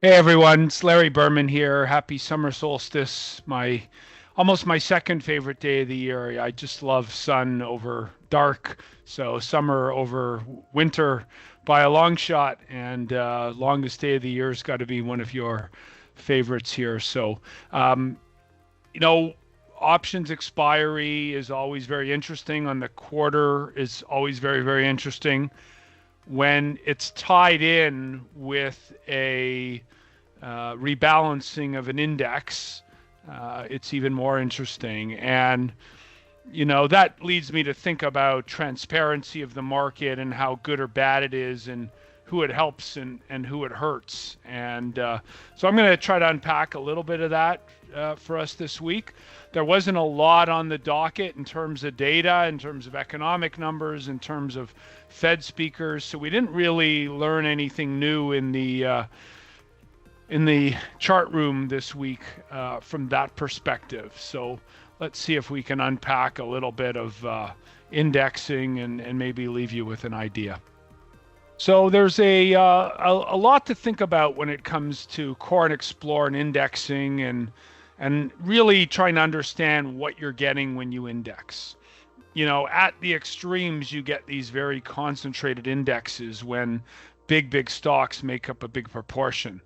Hey everyone, it's Larry Berman here. Happy summer solstice. My almost my second favorite day of the year. I just love sun over dark, so summer over winter by a long shot. And longest day of the year has got to be one of your favorites here. Um, you know, Options expiry is always very interesting. On the quarter is always very interesting when it's tied in with a rebalancing of an index. It's even more interesting. And, that leads me to think about transparency of the market and how good or bad it is and who it helps and who it hurts. And so I'm going to try to unpack a little bit of that for us this week. There wasn't a lot on the docket in terms of data, in terms of economic numbers, in terms of Fed speakers. So we didn't really learn anything new in the chart room this week from that perspective. So let's see if we can unpack a little bit of indexing and maybe leave you with an idea. So there's a lot to think about when it comes to core and explore and indexing and really trying to understand what you're getting when you index. At the extremes, you get these very concentrated indexes when big stocks make up a big proportion.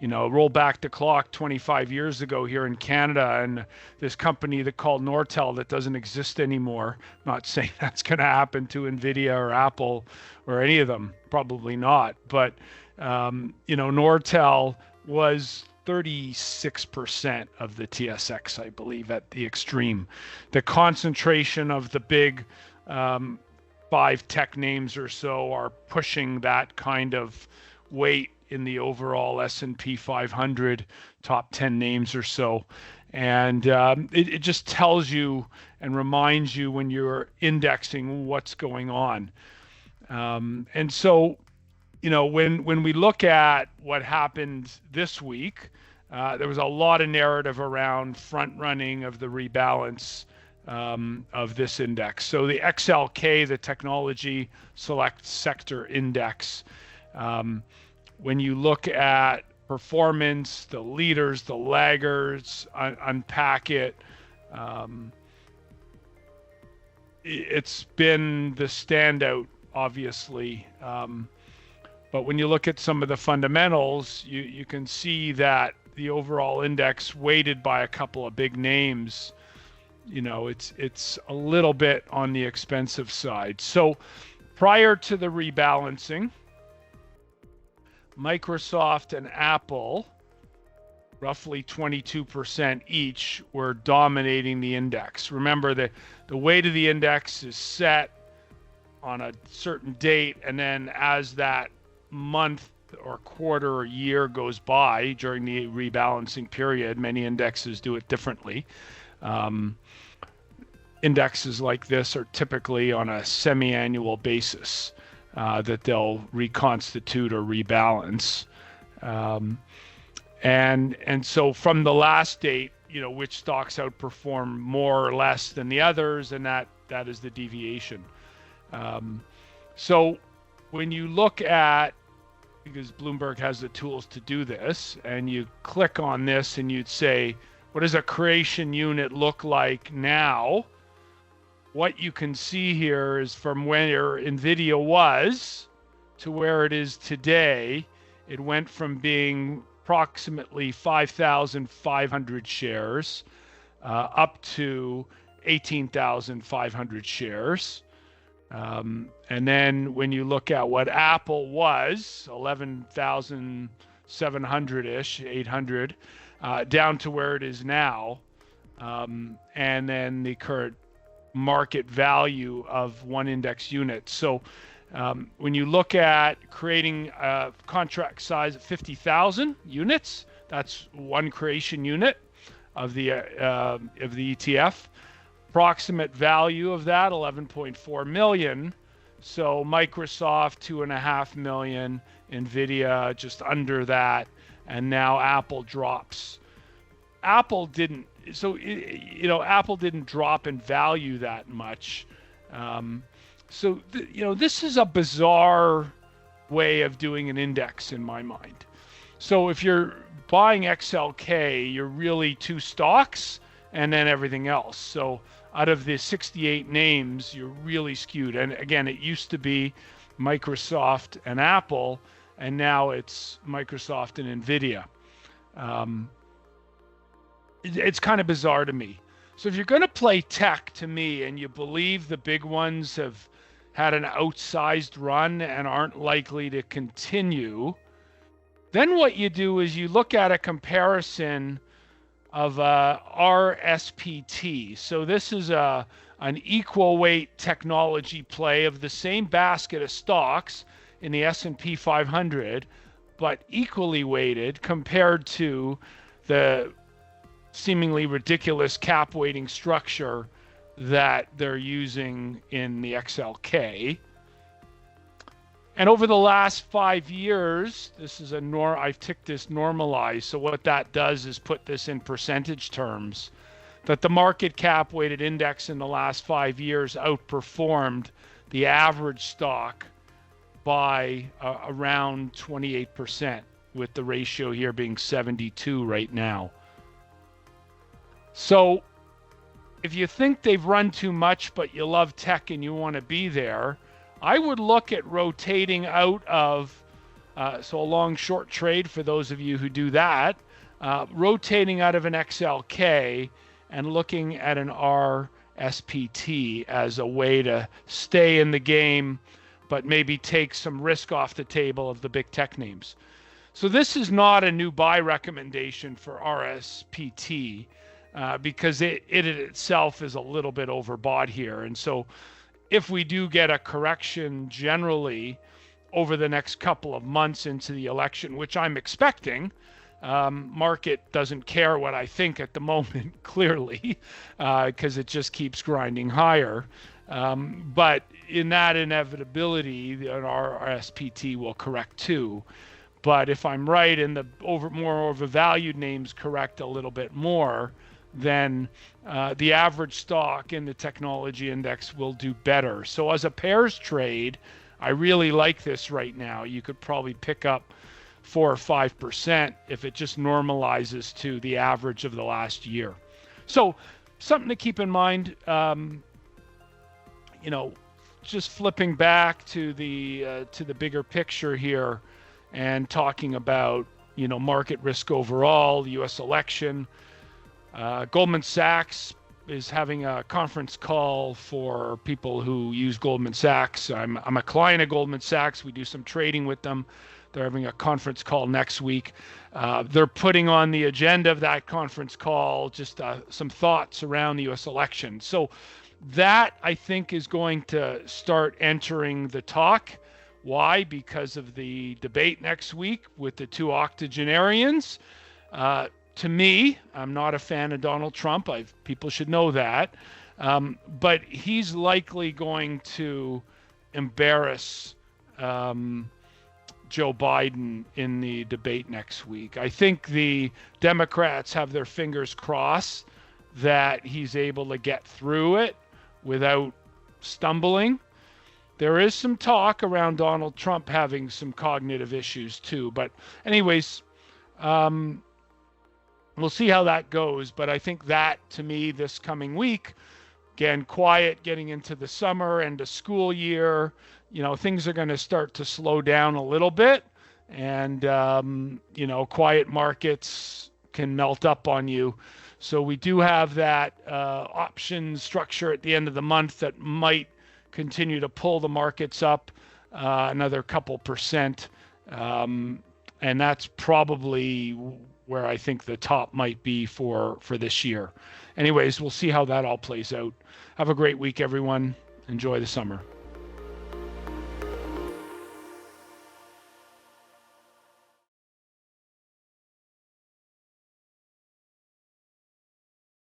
Roll back the clock 25 years ago here in Canada, and this company that called Nortel that doesn't exist anymore. I'm not saying that's going to happen to Nvidia or Apple or any of them, probably not. But Nortel was 36% of the TSX, I believe, at the extreme. The concentration of the big five tech names or so are pushing that kind of weight in the overall S&P 500 top 10 names or so. And it just tells you and reminds you when you're indexing what's going on. And so, when we look at what happened this week, there was a lot of narrative around front running of the rebalance of this index. So the XLK, the Technology Select Sector Index, when you look at performance, the leaders, the laggards, unpack it, it's been the standout, obviously. But when you look at some of the fundamentals, you can see that the overall index weighted by a couple of big names, it's a little bit on the expensive side. So prior to the rebalancing, Microsoft and Apple, roughly 22% each, were dominating the index. Remember, the weight of the index is set on a certain date, and then as that month or quarter or year goes by during the rebalancing period, many indexes do it differently. Indexes like this are typically on a semi-annual basis. That they'll reconstitute or rebalance. And so from the last date, which stocks outperform more or less than the others, and that is the deviation. So when you look at, because Bloomberg has the tools to do this, and you click on this and you'd say, what does a creation unit look like now? What you can see here is from where Nvidia was to where it is today. It went from being approximately 5,500 shares up to 18,500 shares. And then when you look at what Apple was, 11,700-ish, 800, down to where it is now. And then the current market value of one index unit. So when you look at creating a contract size of 50,000 units, that's one creation unit of the ETF. Approximate value of that 11.4 million. So Microsoft 2.5 million, Nvidia just under that, and now Apple drops. Apple didn't drop in value that much. This is a bizarre way of doing an index in my mind. So if you're buying XLK, you're really two stocks and then everything else. So out of the 68 names, you're really skewed. And again, it used to be Microsoft and Apple, and now it's Microsoft and Nvidia. It's kind of bizarre to me. So if you're going to play tech, to me, and you believe the big ones have had an outsized run and aren't likely to continue, then what you do is you look at a comparison of RSPT. So this is an equal weight technology play of the same basket of stocks in the S&P 500, but equally weighted compared to the seemingly ridiculous cap weighting structure that they're using in the XLK. And over the last 5 years, this is I've ticked this normalized. So what that does is put this in percentage terms, that the market cap weighted index in the last 5 years outperformed the average stock by around 28%, with the ratio here being 72 right now. So if you think they've run too much, but you love tech and you want to be there, I would look at rotating out of, so a long short trade for those of you who do that, rotating out of an XLK and looking at an RSPT as a way to stay in the game, but maybe take some risk off the table of the big tech names. So this is not a new buy recommendation for RSPT. Because it itself is a little bit overbought here. And so if we do get a correction generally over the next couple of months into the election, which I'm expecting, market doesn't care what I think at the moment, clearly, because it just keeps grinding higher. But in that inevitability, our SPT will correct too. But if I'm right and the more overvalued names correct a little bit more, then the average stock in the technology index will do better. So as a pairs trade, I really like this right now. You could probably pick up 4 or 5% if it just normalizes to the average of the last year. So something to keep in mind. Just flipping back to the bigger picture here and talking about market risk overall, the U.S. election. Goldman Sachs is having a conference call for people who use Goldman Sachs. I'm a client of Goldman Sachs. We do some trading with them. They're having a conference call next week. They're putting on the agenda of that conference call just some thoughts around the U.S. election. So that, I think, is going to start entering the talk. Why? Because of the debate next week with the two octogenarians. To me, I'm not a fan of Donald Trump. People should know that. But he's likely going to embarrass Joe Biden in the debate next week. I think the Democrats have their fingers crossed that he's able to get through it without stumbling. There is some talk around Donald Trump having some cognitive issues too. But anyways, we'll see how that goes. But I think that, to me, this coming week, again, quiet getting into the summer and the school year, things are going to start to slow down a little bit. And, quiet markets can melt up on you. So we do have that option structure at the end of the month that might continue to pull the markets up another couple percent. And that's probably where I think the top might be for this year. Anyways, we'll see how that all plays out. Have a great week, everyone. Enjoy the summer.